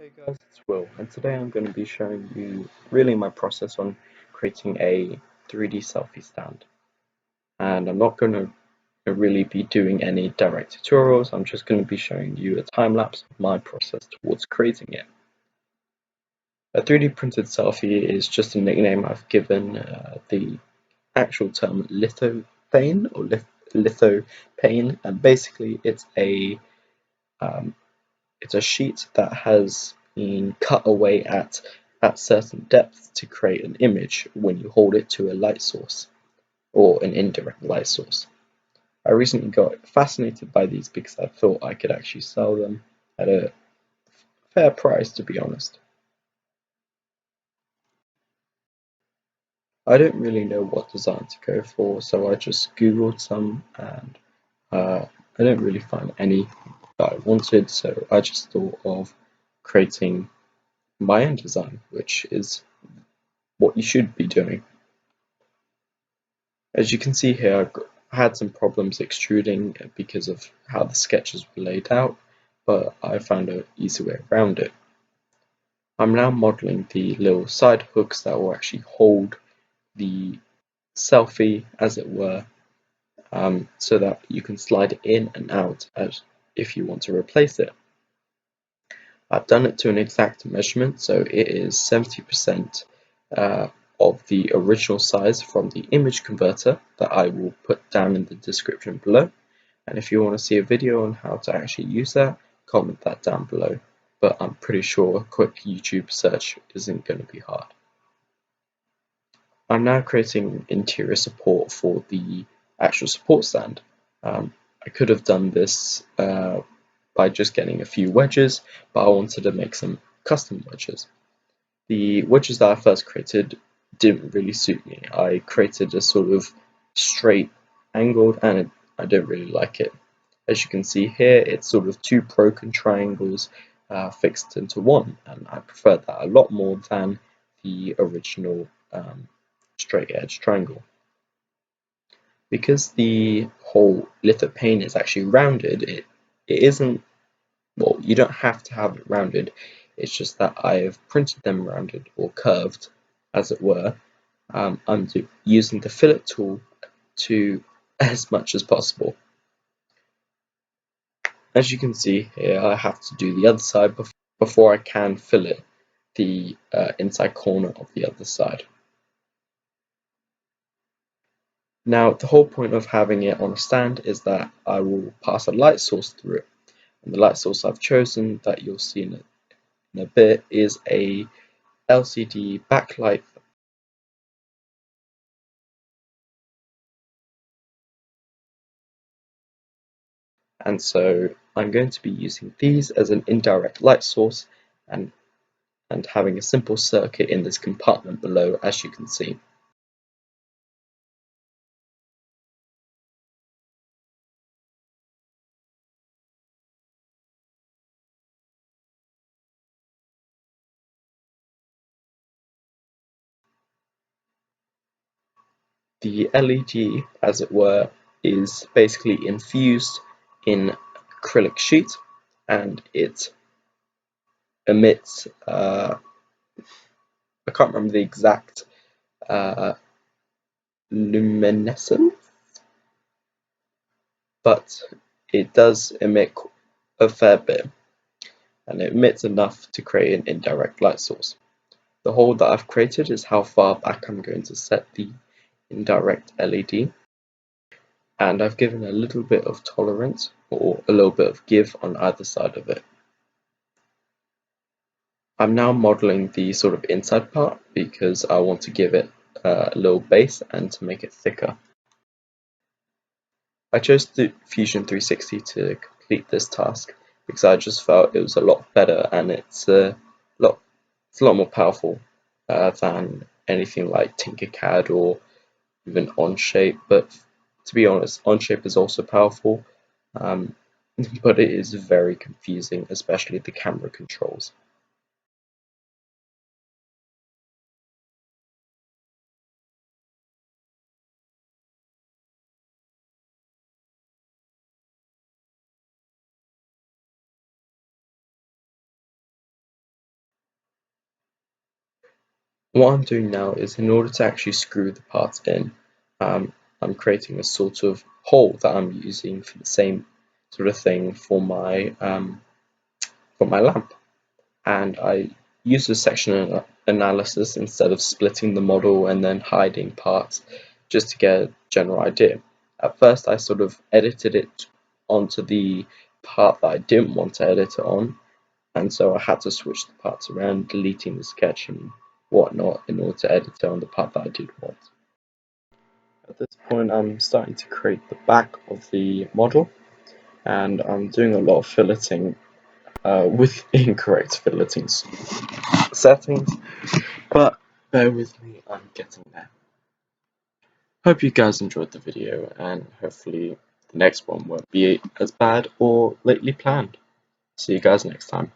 Hey guys, it's Will, and today I'm going to be showing you really my process on creating a 3D selfie stand. And I'm not going to really be doing any direct tutorials, I'm just going to be showing you a time lapse of my process towards creating it. A 3D printed selfie is just a nickname I've given the actual term lithophane or lithophane, and basically it's a sheet that has been cut away at certain depths to create an image when you hold it to a light source or an indirect light source. I recently got fascinated by these because I thought I could actually sell them at a fair price, to be honest. I don't really know what design to go for, so I just googled some and I don't really find any that I wanted, so I just thought of creating my own design, which is what you should be doing. As you can see here, I had some problems extruding because of how the sketches were laid out, but I found an easy way around it. I'm now modeling the little side hooks that will actually hold the selfie, as it were, so that you can slide it in and out as if you want to replace it. I've done it to an exact measurement, so it is 70% of the original size from the image converter that I will put down in the description below. And if you want to see a video on how to actually use that, comment that down below. But I'm pretty sure a quick YouTube search isn't going to be hard. I'm now creating interior support for the actual support stand. I could have done this by just getting a few wedges, but I wanted to make some custom wedges. The wedges that I first created didn't really suit me. I created a sort of straight angled and I don't really like it. As you can see here, it's sort of two broken triangles fixed into one, and I prefer that a lot more than the original straight edge triangle. Because the whole lithophane is actually rounded, it isn't, well, you don't have to have it rounded, it's just that I've printed them rounded or curved, as it were. I'm using the fillet tool to as much as possible. As you can see here, I have to do the other side before I can fillet the inside corner of the other side. Now, the whole point of having it on a stand is that I will pass a light source through it. And the light source I've chosen, that you'll see in a bit, is a LCD backlight. And so I'm going to be using these as an indirect light source and having a simple circuit in this compartment below, as you can see. The LED, as it were, is basically infused in acrylic sheet, and it emits, I can't remember the exact luminescence, but it does emit a fair bit, and it emits enough to create an indirect light source. The hole that I've created is how far back I'm going to set the indirect LED, and I've given a little bit of tolerance or a little bit of give on either side of it. I'm now modeling the sort of inside part because I want to give it a little base and to make it thicker. I chose the Fusion 360 to complete this task because I just felt it was a lot better, and it's a lot more powerful than anything like Tinkercad or even Onshape. But to be honest, Onshape is also powerful, but it is very confusing, especially the camera controls. What I'm doing now is, in order to actually screw the parts in, I'm creating a sort of hole that I'm using for the same sort of thing for my lamp. And I use the section analysis instead of splitting the model and then hiding parts, just to get a general idea. At first I sort of edited it onto the part that I didn't want to edit it on, and so I had to switch the parts around, deleting the sketch and whatnot in order to edit it on the part that I did want. At this point I'm starting to create the back of the model, and I'm doing a lot of filleting with incorrect filleting settings, but bear with me, I'm getting there. Hope you guys enjoyed the video, and hopefully the next one won't be as bad or lately planned. See you guys next time.